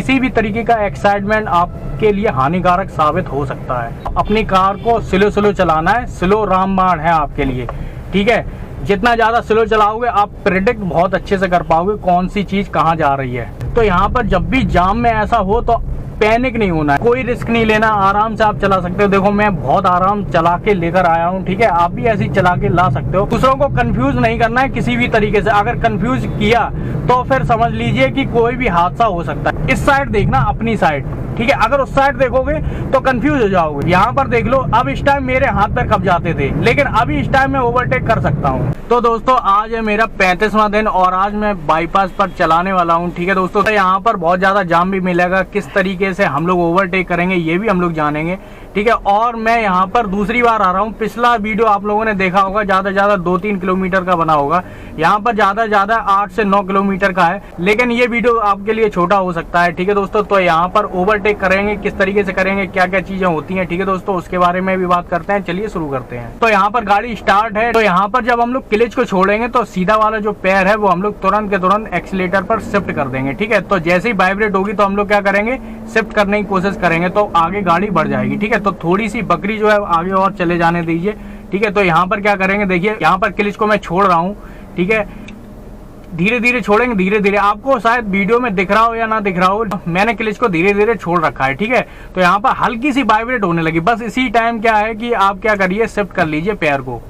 किसी भी तरीके का एक्साइटमेंट आपके लिए हानिकारक साबित हो सकता है। अपनी कार को स्लो स्लो चलाना है, स्लो रामबाण है आपके लिए, ठीक है। जितना ज़्यादा स्लो चलाओगे आप प्रेडिक्ट बहुत अच्छे से कर पाओगे कौन सी चीज़ कहाँ जा रही है। तो यहाँ पर जब भी जाम में ऐसा हो तो पैनिक नहीं होना है, कोई रिस्क नहीं लेना, आराम से आप चला सकते हो। देखो मैं बहुत आराम चला के लेकर आया हूँ, ठीक है। आप भी ऐसे ही चला के ला सकते हो। दूसरों को कंफ्यूज नहीं करना है किसी भी तरीके से। अगर कंफ्यूज किया तो फिर समझ लीजिए कि कोई भी हादसा हो सकता है। इस साइड देखना, अपनी साइड, ठीक है। अगर उस साइड देखोगे तो कंफ्यूज हो जाओगे। यहाँ पर देख लो, अब इस टाइम मेरे हाथ पर कब जाते थे, लेकिन अभी इस टाइम मैं ओवरटेक कर सकता हूँ। तो दोस्तों आज है मेरा 35वां दिन और आज मैं बाईपास पर चलाने वाला हूँ, ठीक है दोस्तों। तो यहाँ पर बहुत ज्यादा जाम भी मिलेगा, किस तरीके से हम लोग ओवरटेक करेंगे ये भी हम लोग जानेंगे, ठीक है। और मैं यहाँ पर दूसरी बार आ रहा हूँ। पिछला वीडियो आप लोगों ने देखा होगा, ज्यादा से ज्यादा 2-3 किलोमीटर का बना होगा। यहाँ पर ज्यादा से ज्यादा 8 से 9 किलोमीटर का है, लेकिन ये वीडियो आपके लिए छोटा हो सकता है, ठीक है दोस्तों। तो यहाँ पर ओवरटेक करेंगे, किस तरीके से करेंगे, क्या क्या चीजें होती हैं, ठीक है दोस्तों, उसके बारे में भी बात करते हैं। चलिए शुरू करते हैं। तो यहाँ पर गाड़ी स्टार्ट है। तो यहाँ पर जब हम लोग क्लच को छोड़ेंगे तो सीधा वाला जो पैर है वो हम लोग तुरंत के तुरंत एक्सीलेटर पर शिफ्ट कर देंगे, ठीक है। तो जैसे ही वाइब्रेट होगी तो हम लोग क्या करेंगे, शिफ्ट करने की कोशिश करेंगे, तो आगे गाड़ी बढ़ जाएगी, ठीक है। तो थोड़ी सी बकरी जो है आगे और चले जाने दीजिए, ठीक है। तो यहाँ पर क्या करेंगे, देखिए यहाँ पर क्लच को मैं छोड़ रहा हूँ, ठीक है। धीरे धीरे छोड़ेंगे, धीरे धीरे। आपको शायद वीडियो में दिख रहा हो या ना दिख रहा हो, मैंने क्लच को धीरे धीरे छोड़ रखा है, ठीक है। तो यहाँ पर हल्की सी वाइब्रेट होने लगी, बस इसी टाइम क्या है कि आप क्या करिए, शिफ्ट कर लीजिए पैर को,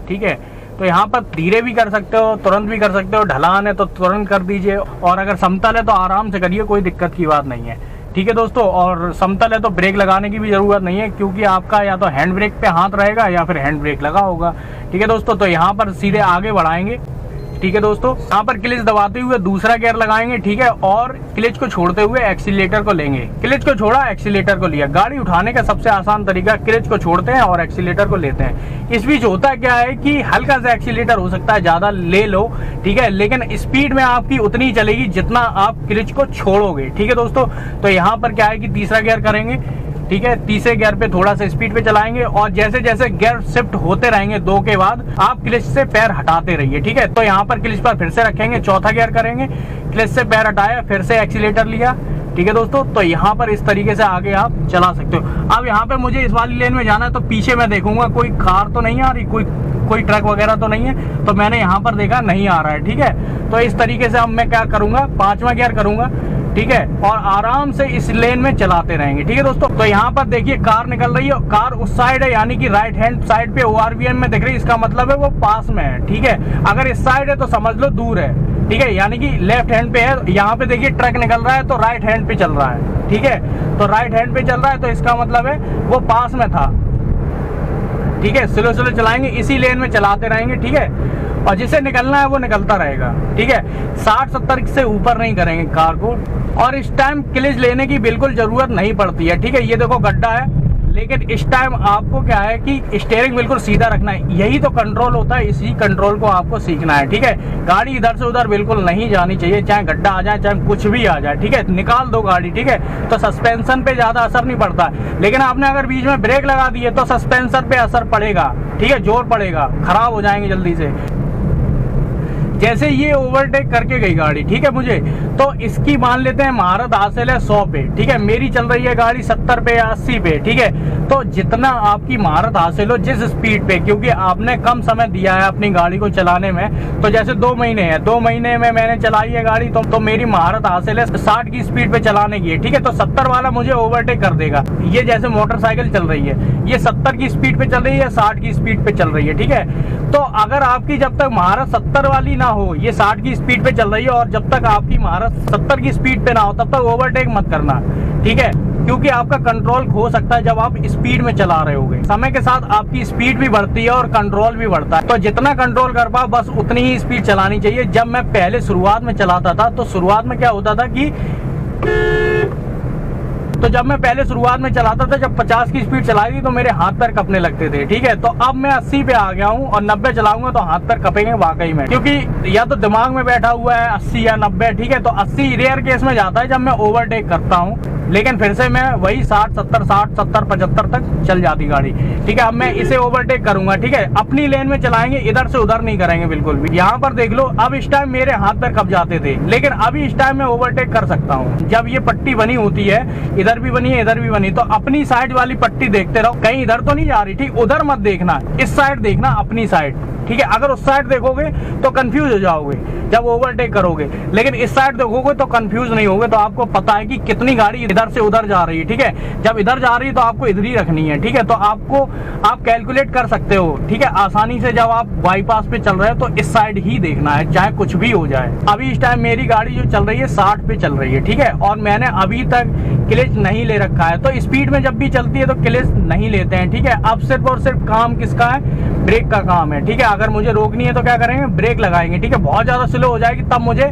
ठीक है। तो यहाँ पर धीरे भी कर सकते हो, तुरंत भी कर सकते हो। ढलान है तो तुरंत कर दीजिए, और अगर समतल है तो आराम से करिए, कोई दिक्कत की बात नहीं है, ठीक है दोस्तों। और समतल है तो ब्रेक लगाने की भी जरूरत नहीं है, क्योंकि आपका या तो हैंड ब्रेक पे हाथ रहेगा या फिर हैंड ब्रेक लगा होगा, ठीक है दोस्तों। तो यहाँ पर सीधे आगे बढ़ाएंगे, ठीक है दोस्तों। यहाँ पर क्लच दबाते हुए दूसरा गियर लगाएंगे, ठीक है। और क्लच को छोड़ते हुए एक्सीलेटर को लेंगे। क्लच को छोड़ा, एक्सीलेटर को लिया। गाड़ी उठाने का सबसे आसान तरीका, क्लच को छोड़ते हैं और एक्सीलेटर को लेते हैं। इस बीच होता क्या है कि हल्का सा एक्सीलेटर हो सकता है ज्यादा ले लो, ठीक है, लेकिन स्पीड में आपकी उतनी चलेगी जितना आप क्लच को छोड़ोगे, ठीक है दोस्तों। तो यहाँ पर क्या है कि तीसरा गियर करेंगे, ठीक है। तीसरे गियर पे थोड़ा सा स्पीड पे चलाएंगे, और जैसे जैसे गियर शिफ्ट होते रहेंगे 2 के बाद आप क्लच से पैर हटाते रहिए, ठीक है। तो यहाँ पर क्लच पर फिर से रखेंगे, चौथा गियर करेंगे, क्लच से पैर हटाया, फिर से एक्सीलेटर लिया, ठीक है दोस्तों। तो यहाँ पर इस तरीके से आगे आप चला सकते हो। अब यहाँ पे मुझे इस वाली लेन में जाना है, तो पीछे मैं देखूंगा कोई कार तो नहीं आ रही, कोई ट्रक वगैरह तो नहीं है। तो मैंने यहाँ पर देखा नहीं आ रहा है, ठीक है। तो इस तरीके से अब मैं क्या करूंगा, 5वां गियर करूंगा, ठीक है, और आराम से इस लेन में चलाते रहेंगे, ठीक है दोस्तों। तो यहाँ पर देखिए कार निकल रही है, कार उस साइड है, यानी कि राइट हैंड साइड पे ORVN में दिख रही है, इसका मतलब है वो पास में है, ठीक है। अगर इस साइड है तो समझ लो दूर है, ठीक है, यानी कि लेफ्ट हैंड पे है। यहाँ पे देखिए ट्रक निकल रहा है तो राइट हैंड पे चल रहा है, ठीक है। तो राइट हैंड पे चल रहा है तो इसका मतलब है वो पास में था, ठीक है। स्लो स्लो चलाएंगे, इसी लेन में चलाते रहेंगे, ठीक है। और जिसे निकलना है वो निकलता रहेगा, ठीक है। 60-70 से ऊपर नहीं करेंगे कार को। और इस टाइम क्लच लेने की बिल्कुल जरूरत नहीं पड़ती है, ठीक है। ये देखो गड्ढा है, लेकिन इस टाइम आपको क्या है कि स्टीयरिंग बिल्कुल सीधा रखना है। यही तो कंट्रोल होता है, इसी कंट्रोल को आपको सीखना है, ठीक है। गाड़ी इधर से उधर बिल्कुल नहीं जानी चाहिए, चाहे गड्ढा आ जाए चाहे कुछ भी आ जाए, ठीक है। निकाल दो गाड़ी, ठीक है। तो सस्पेंशन पे ज्यादा असर नहीं पड़ता, लेकिन आपने अगर बीच में ब्रेक लगा दिए तो सस्पेंशन पे असर पड़ेगा, ठीक है, जोर पड़ेगा, खराब हो जाएंगे जल्दी से। जैसे ये ओवरटेक करके गई गाड़ी, ठीक है, मुझे तो इसकी मान लेते हैं महारत हासिल है 100 पे, ठीक है। मेरी चल रही है गाड़ी 70 पे या 80 पे, ठीक है। तो जितना आपकी महारत हासिल हो, जिस स्पीड पे, क्योंकि आपने कम समय दिया है अपनी गाड़ी को चलाने में, तो जैसे 2 महीने है, 2 महीने में मैंने चलाई है गाड़ी, तो मेरी महारत हासिल है 60 की स्पीड पे चलाने की है, ठीक है। तो 70 वाला मुझे ओवरटेक कर देगा। ये जैसे मोटरसाइकिल चल रही है, ये 70 की स्पीड पे चल रही है, 60 की स्पीड पे चल रही है, ठीक है। तो अगर आपकी जब तक महारत 70 वाली ना हो, ये 60 की स्पीड पे चल रही है, और जब तक आपकी महारत 70 की स्पीड पे ना हो तब तक ओवरटेक मत करना, ठीक है। क्योंकि आपका कंट्रोल खो सकता है जब आप स्पीड में चला रहे होगे। समय के साथ आपकी स्पीड भी बढ़ती है और कंट्रोल भी बढ़ता है, तो जितना कंट्रोल कर पाओ बस उतनी ही स्पीड चलानी चाहिए। जब मैं पहले शुरुआत में चलाता था तो शुरुआत में क्या होता था कि तो जब मैं पहले शुरुआत में चलाता था, जब 50 की स्पीड चलाई थी तो मेरे हाथ पैर कपने लगते थे, ठीक है। तो अब मैं 80 पे आ गया हूँ और 90 चलाऊंगा तो हाथ पैर कपेंगे वाकई में, क्योंकि या तो दिमाग में बैठा हुआ है 80 या 90, ठीक है। तो 80 रेयर केस में जाता है जब मैं ओवरटेक करता हूँ, लेकिन फिर से मैं वही 60 70 60 70 75 तक चल जाती गाड़ी, ठीक है। अब मैं इसे ओवरटेक करूंगा, ठीक है। अपनी लेन में चलाएंगे, इधर से उधर नहीं करेंगे बिल्कुल भी। यहाँ पर देख लो, अब इस टाइम मेरे हाथ पैर कब जाते थे, लेकिन अभी इस टाइम मैं ओवरटेक कर सकता हूँ। जब ये पट्टी बनी होती है, इधर भी बनी है इधर भी बनी, तो अपनी साइड वाली पट्टी देखते रहो, कहीं इधर तो नहीं जा रही, ठीक। उधर मत देखना, इस साइड देखना, अपनी साइड, ठीक है। अगर उस साइड देखोगे तो कंफ्यूज हो जाओगे जब ओवरटेक करोगे, लेकिन इस साइड देखोगे तो कंफ्यूज नहीं होगे। तो आपको पता है कि कितनी गाड़ी इधर से उधर जा रही है, ठीक है। जब इधर जा रही है तो आपको इधर ही रखनी है, ठीक है। तो आप कैलकुलेट कर सकते हो, ठीक है, आसानी से। जब आप बाईपास पे चल रहे हो तो इस साइड ही देखना है, चाहे कुछ भी हो जाए। अभी इस टाइम मेरी गाड़ी जो चल रही है 60 पे चल रही है, ठीक है, और मैंने अभी तक क्लच नहीं ले रखा है। तो स्पीड में जब भी चलती है तो क्लच नहीं लेते हैं, ठीक है। अब सिर्फ और सिर्फ काम किसका है, ब्रेक का काम है, ठीक है। अगर मुझे रोकनी है तो क्या करेंगे, ब्रेक लगाएंगे, ठीक है। बहुत ज्यादा स्लो हो जाएगी तब मुझे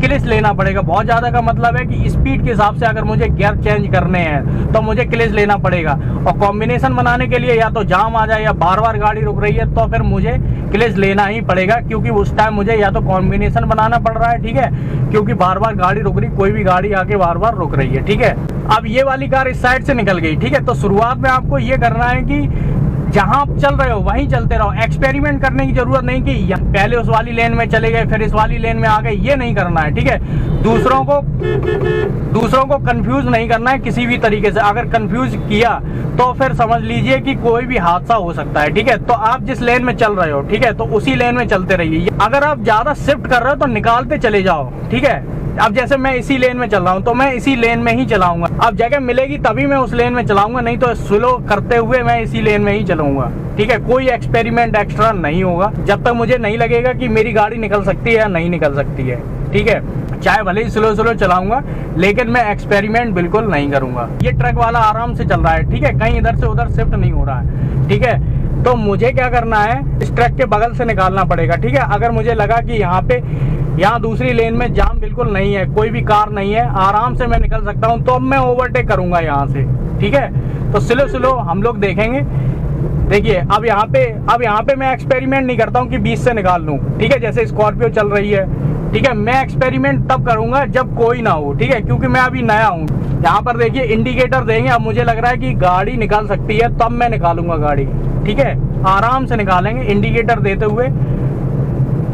क्लच लेना पड़ेगा। बहुत ज्यादा का मतलब है कि स्पीड के हिसाब से अगर मुझे गियर चेंज करने हैं तो मुझे क्लच लेना पड़ेगा। और कॉम्बिनेशन बनाने के लिए या तो जाम आ जाए या बार बार गाड़ी रुक रही है तो फिर मुझे क्लच लेना ही पड़ेगा, क्योंकि उस टाइम मुझे या तो कॉम्बिनेशन बनाना पड़ रहा है, ठीक है, क्योंकि बार बार गाड़ी रुक रही, कोई भी गाड़ी आके बार बार रुक रही है, ठीक है। अब ये वाली कार इस साइड से निकल गई, ठीक है। तो शुरुआत में आपको ये करना है कि जहां आप चल रहे हो वहीं चलते रहो। एक्सपेरिमेंट करने की जरूरत नहीं कि पहले उस वाली लेन में चले गए फिर इस वाली लेन में आ गए, ये नहीं करना है, ठीक है। दूसरों को कंफ्यूज नहीं करना है किसी भी तरीके से। अगर कंफ्यूज किया तो फिर समझ लीजिए कि कोई भी हादसा हो सकता है, ठीक है। तो आप जिस लेन में चल रहे हो, ठीक है, तो उसी लेन में चलते रहिए। अगर आप ज्यादा शिफ्ट कर रहे हो तो निकालते चले जाओ, ठीक है। अब जैसे मैं इसी लेन में चल रहा हूँ तो मैं इसी लेन में ही चलाऊंगा। अब जगह मिलेगी तभी मैं उस लेन में चलाऊंगा, नहीं तो स्लो करते हुए मैं इसी लेन में ही चलाऊंगा, ठीक है। कोई एक्सपेरिमेंट एक्स्ट्रा नहीं होगा जब तक मुझे नहीं लगेगा कि मेरी गाड़ी निकल सकती है या नहीं निकल सकती है, ठीक है। चाहे भले ही स्लो स्लो चलाऊंगा, लेकिन मैं एक्सपेरिमेंट बिल्कुल नहीं करूंगा। ये ट्रक वाला आराम से चल रहा है, ठीक है, कहीं इधर से उधर शिफ्ट नहीं हो रहा है, ठीक है। तो मुझे क्या करना है, इस ट्रक के बगल से निकालना पड़ेगा, ठीक है। अगर मुझे लगा कि यहाँ दूसरी लेन में जाम बिल्कुल नहीं है, कोई भी कार नहीं है, आराम से मैं निकल सकता हूँ, तो अब मैं ओवरटेक करूंगा यहाँ से, ठीक है। तो स्लो स्लो हम लोग देखेंगे। देखिए अब यहाँ पे मैं एक्सपेरिमेंट नहीं करता हूँ कि 20 से निकाल लूँ, ठीक है। जैसे स्कॉर्पियो चल रही है, ठीक है, मैं एक्सपेरिमेंट तब करूंगा जब कोई ना हो, ठीक है, क्योंकि मैं अभी नया हूँ। यहाँ पर देखिए इंडिकेटर देंगे, अब मुझे लग रहा है कि गाड़ी निकाल सकती है, तब मैं निकालूंगा गाड़ी, ठीक है। आराम से निकालेंगे, इंडिकेटर देते हुए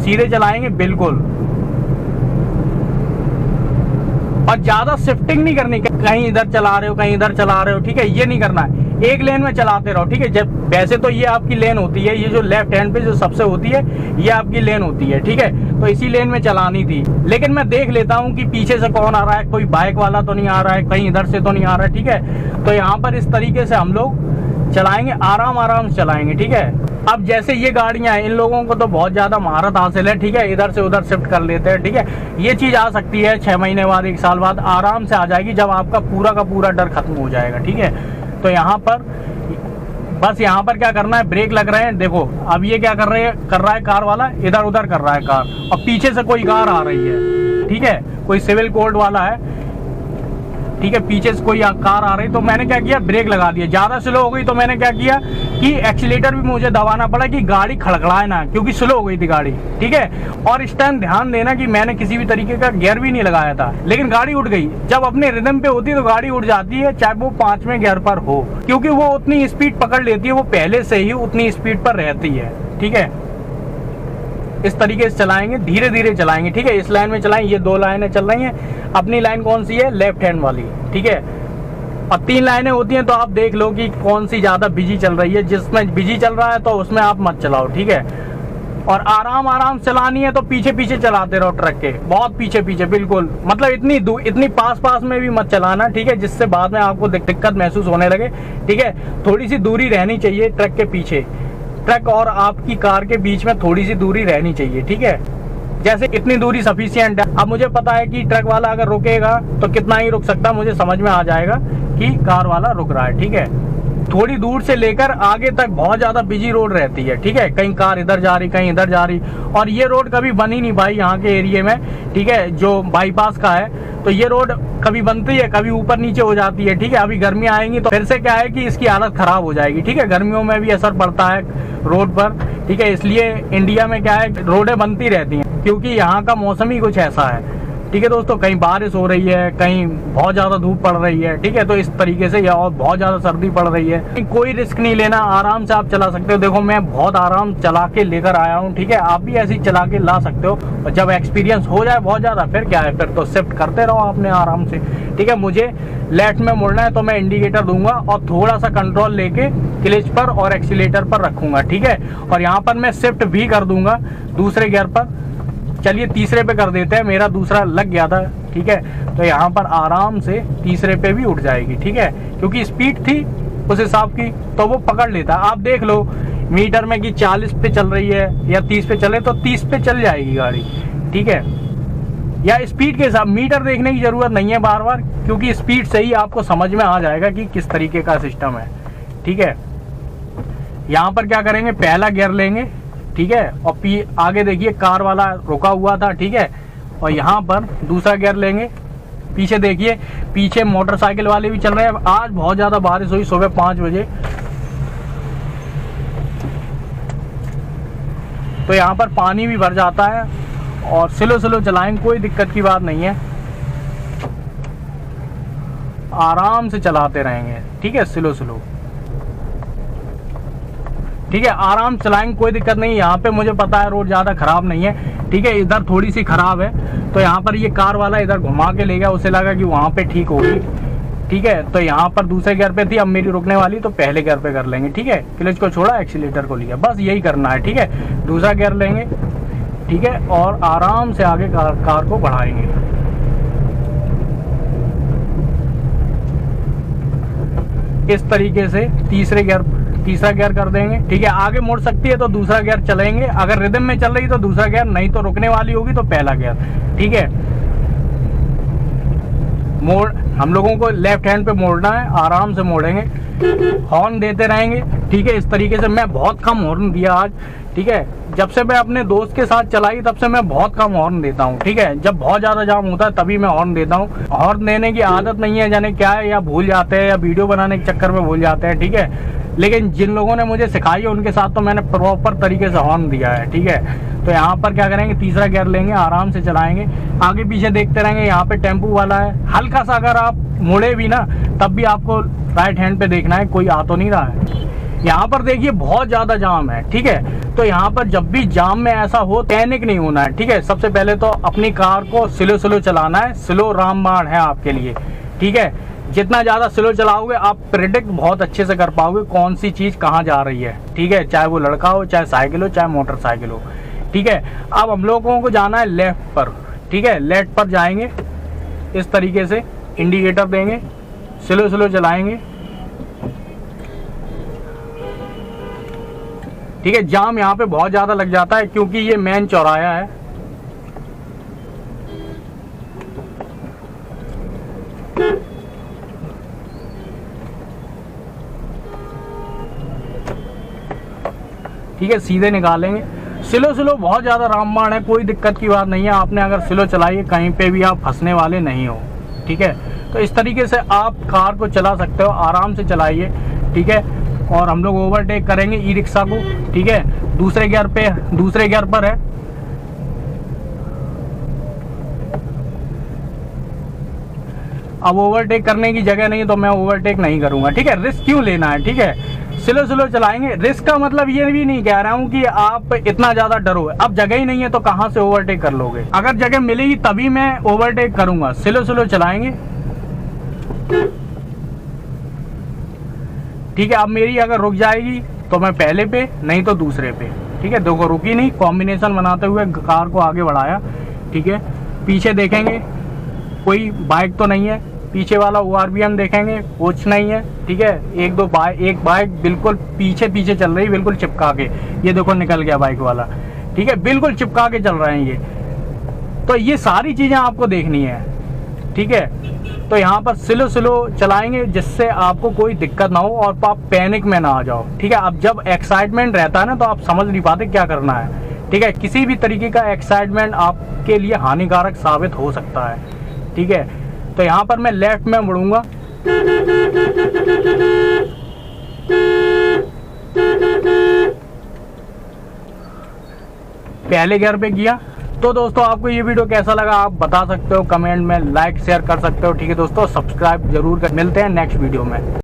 सीधे चलाएंगे बिल्कुल, और ज्यादा शिफ्टिंग नहीं करनी, कहीं इधर चला रहे हो कहीं इधर चला रहे हो, ठीक है, ये नहीं करना है। एक लेन में चलाते रहो, ठीक है। जब वैसे तो ये आपकी लेन होती है, ये जो लेफ्ट हैंड पे जो सबसे होती है ये आपकी लेन होती है, ठीक है। तो इसी लेन में चलानी थी, लेकिन मैं देख लेता हूँ कि पीछे से कौन आ रहा है, कोई बाइक वाला तो नहीं आ रहा है, कहीं इधर से तो नहीं आ रहा है, ठीक है। तो यहाँ पर इस तरीके से हम लोग चलाएंगे, आराम से चलाएंगे, ठीक है। अब जैसे ये गाड़ियां हैं, इन लोगों को तो बहुत ज्यादा महारत हासिल है, ठीक है, इधर से उधर शिफ्ट कर लेते हैं, ठीक है। ये चीज आ सकती है 6 महीने बाद, 1 साल बाद आराम से आ जाएगी, जब आपका पूरा का पूरा डर खत्म हो जाएगा, ठीक है। तो यहाँ पर बस यहाँ पर क्या करना है, ब्रेक लग रहे हैं, देखो अब ये क्या कर रहा है कार वाला, इधर उधर कर रहा है कार, और पीछे से कोई कार आ रही है, ठीक है, कोई सिविल कोड वाला है, ठीक है, पीछे से कोई कार आ रही। तो मैंने क्या किया, ब्रेक लगा दिया। ज्यादा स्लो हो गई तो मैंने क्या किया कि एक्सीलेटर भी मुझे दबाना पड़ा कि गाड़ी खड़खड़ाए ना, क्योंकि स्लो हो गई थी गाड़ी, ठीक है। और इस टाइम ध्यान देना कि मैंने किसी भी तरीके का गियर भी नहीं लगाया था, लेकिन गाड़ी उठ गई। जब अपने रिदम पे होती है तो गाड़ी उठ जाती है, चाहे वो 5वें गियर पर हो, क्योंकि वो उतनी स्पीड पकड़ लेती है, वो पहले से ही उतनी स्पीड पर रहती है, ठीक है। इस तरीके से चलाएंगे, धीरे धीरे चलाएंगे, ठीक है। इस लाइन में चलाएंगे, ये 2 लाइनें चल रही हैं, अपनी लाइन कौन सी है, लेफ्ट हैंड वाली, ठीक है। और 3 लाइनें होती हैं तो आप देख लो कि कौन सी ज्यादा बिजी चल रही है। जिसमें बिजी चल रहा है तो उसमें आप मत चलाओ, ठीक है। और आराम चलानी है तो पीछे पीछे चलाते रहो, ट्रक के बहुत पीछे पीछे, बिल्कुल मतलब इतनी पास में भी मत चलाना, ठीक है, जिससे बाद में आपको दिक्कत महसूस होने लगे, ठीक है। थोड़ी सी दूरी रहनी चाहिए ट्रक के पीछे, ट्रक और आपकी कार के बीच में थोड़ी सी दूरी रहनी चाहिए, ठीक है। जैसे इतनी दूरी सफिशिएंट है। अब मुझे पता है कि ट्रक वाला अगर रुकेगा तो कितना ही रुक सकता, मुझे समझ में आ जाएगा कि कार वाला रुक रहा है, ठीक है। थोड़ी दूर से लेकर आगे तक बहुत ज़्यादा बिजी रोड रहती है, ठीक है। कहीं कार इधर जा रही, कहीं इधर जा रही, और ये रोड कभी बनी नहीं भाई यहाँ के एरिया में, ठीक है, जो बाईपास का है। तो ये रोड कभी बनती है, कभी ऊपर नीचे हो जाती है, ठीक है। अभी गर्मियाँ आएंगी तो फिर से क्या है कि इसकी हालत ख़राब हो जाएगी, ठीक है। गर्मियों में भी असर पड़ता है रोड पर, ठीक है। इसलिए इंडिया में क्या है, रोडें बनती रहती हैं, क्योंकि यहाँ का मौसम ही कुछ ऐसा है, ठीक है दोस्तों। कहीं बारिश हो रही है, कहीं बहुत ज़्यादा धूप पड़ रही है, ठीक है। तो इस तरीके से, या और बहुत ज़्यादा सर्दी पड़ रही है, कोई रिस्क नहीं लेना, आराम से आप चला सकते हो। देखो मैं बहुत आराम चला के लेकर आया हूँ, ठीक है। आप भी ऐसे ही चला के ला सकते हो, और जब एक्सपीरियंस हो जाए बहुत ज़्यादा, फिर क्या है, फिर तो शिफ्ट करते रहो आपने आराम से, ठीक है। मुझे लेफ्ट में मुड़ना है तो मैं इंडिकेटर दूंगा और थोड़ा सा कंट्रोल लेके क्लच पर और एक्सीलेटर पर रखूंगा, ठीक है। और यहाँ पर मैं शिफ्ट भी कर दूंगा दूसरे गियर पर। चलिए तीसरे पे कर देते हैं, मेरा दूसरा लग गया था, ठीक है। तो यहाँ पर आराम से तीसरे पे भी उठ जाएगी, ठीक है, क्योंकि स्पीड थी उस हिसाब की, तो वो पकड़ लेता। आप देख लो मीटर में कि 40 पे चल रही है या 30 पे चले तो 30 पे चल जाएगी गाड़ी, ठीक है। या स्पीड के हिसाब, मीटर देखने की जरूरत नहीं है बार बार, क्योंकि स्पीड से ही आपको समझ में आ जाएगा कि किस तरीके का सिस्टम है, ठीक है। यहाँ पर क्या करेंगे, पहला गियर लेंगे, ठीक है, और आगे देखिए कार वाला रुका हुआ था, ठीक है। और यहाँ पर दूसरा गियर लेंगे, पीछे देखिए, पीछे मोटरसाइकिल वाले भी चल रहे हैं। आज बहुत ज़्यादा बारिश हुई सुबह 5 बजे, तो यहाँ पर पानी भी भर जाता है। और स्लो स्लो चलाएंगे, कोई दिक्कत की बात नहीं है, आराम से चलाते रहेंगे, ठीक है, स्लो स्लो, ठीक है। आराम चलाएंगे, कोई दिक्कत नहीं। यहाँ पे मुझे पता है रोड ज़्यादा ख़राब नहीं है, ठीक है। इधर थोड़ी सी ख़राब है, तो यहाँ पर ये कार वाला इधर घुमा के ले गया, उसे लगा कि वहाँ पे ठीक होगी, ठीक है। तो यहाँ पर दूसरे गियर पे थी, अब मेरी रुकने वाली, तो पहले गियर पे कर लेंगे, ठीक है। क्लच को छोड़ा, एक्सीलेटर को लिया, बस यही करना है, ठीक है। दूसरा गियर लेंगे, ठीक है, और आराम से आगे कार को बढ़ाएंगे। इस तरीके से तीसरा गियर कर देंगे, ठीक है। आगे मुड़ सकती है तो दूसरा गियर चलेंगे, अगर रिदम में चल रही तो दूसरा गियर, नहीं तो रुकने वाली होगी तो पहला गियर, ठीक है। मोड़ हम लोगों को लेफ्ट हैंड पे मोड़ना है, आराम से मोड़ेंगे, हॉर्न देते रहेंगे, ठीक है। इस तरीके से मैं बहुत कम हॉर्न दिया आज, ठीक है। जब से मैं अपने दोस्त के साथ चलाई तब से मैं बहुत कम हॉर्न देता हूँ, ठीक है। जब बहुत ज़्यादा जाम होता है तभी मैं हॉर्न देता हूँ। हॉर्न देने की आदत नहीं है, जाने क्या है, या भूल जाते हैं, या वीडियो बनाने के चक्कर में भूल जाते हैं, ठीक है। लेकिन जिन लोगों ने मुझे सिखाई है उनके साथ तो मैंने प्रॉपर तरीके से हॉर्न दिया है, ठीक है। तो यहाँ पर क्या करेंगे, तीसरा गियर लेंगे, आराम से चलाएंगे, आगे पीछे देखते रहेंगे। यहाँ पे टेम्पू वाला है, हल्का सा अगर आप मुड़े भी ना तब भी आपको राइट हैंड पे देखना है, कोई आ तो नहीं रहा है। यहाँ पर देखिए बहुत ज़्यादा जाम है, ठीक है। तो यहाँ पर जब भी जाम में ऐसा हो, पैनिक नहीं होना है, ठीक है। सबसे पहले तो अपनी कार को स्लो स्लो चलाना है, स्लो रामबाण है आपके लिए, ठीक है। जितना ज़्यादा स्लो चलाओगे आप प्रेडिक्ट बहुत अच्छे से कर पाओगे कौन सी चीज़ कहाँ जा रही है, ठीक है। चाहे वो लड़का हो, चाहे साइकिल हो, चाहे मोटरसाइकिल हो, ठीक है। अब हम लोगों को जाना है लेफ्ट पर, ठीक है। लेफ्ट पर जाएंगे, इस तरीके से इंडिकेटर देंगे, स्लो स्लो चलाएंगे, ठीक है। जाम यहाँ पे बहुत ज़्यादा लग जाता है क्योंकि ये मेन चौराहा है, ठीक है। सीधे निकालेंगे, स्लो स्लो, बहुत ज़्यादा रामबाण है, कोई दिक्कत की बात नहीं है। आपने अगर स्लो चलाई, कहीं पे भी आप फंसने वाले नहीं हो, ठीक है। तो इस तरीके से आप कार को चला सकते हो, आराम से चलाइए, ठीक है। और हम लोग ओवरटेक करेंगे ई रिक्शा को, ठीक है। दूसरे गियर पर है, अब ओवरटेक करने की जगह नहीं तो मैं ओवरटेक नहीं करूंगा, ठीक है। रिस्क क्यों लेना है, ठीक है। स्लो स्लो चलाएंगे। रिस्क का मतलब ये भी नहीं कह रहा हूँ कि आप इतना ज्यादा डरो, अब जगह ही नहीं है तो कहाँ से ओवरटेक कर लोगे। अगर जगह मिलेगी तभी मैं ओवरटेक करूंगा। स्लो स्लो चलाएंगे, ठीक है। अब मेरी अगर रुक जाएगी तो मैं पहले पे, नहीं तो दूसरे पे, ठीक है। देखो रुकी नहीं, कॉम्बिनेशन बनाते हुए कार को आगे बढ़ाया, ठीक है। पीछे देखेंगे कोई बाइक तो नहीं है, पीछे वाला ORVM देखेंगे, कुछ नहीं है, ठीक है। एक बाइक बिल्कुल पीछे चल रही, बिल्कुल चिपका के, ये देखो निकल गया बाइक वाला, ठीक है। बिल्कुल चिपका के चल रहे हैं ये। तो ये सारी चीजें आपको देखनी है, ठीक है। तो यहाँ पर स्लो स्लो चलाएंगे जिससे आपको कोई दिक्कत ना हो और आप पैनिक में ना आ जाओ। ठीक है, अब जब एक्साइटमेंट रहता है ना तो आप समझ नहीं पाते क्या करना है। ठीक है, किसी भी तरीके का एक्साइटमेंट आपके लिए हानिकारक साबित हो सकता है। ठीक है, तो यहाँ पर मैं लेफ्ट में मुड़ूंगा। पहले गियर पे किया। तो दोस्तों आपको ये वीडियो कैसा लगा आप बता सकते हो कमेंट में, लाइक शेयर कर सकते हो। ठीक है दोस्तों, सब्सक्राइब जरूर कर। मिलते हैं नेक्स्ट वीडियो में।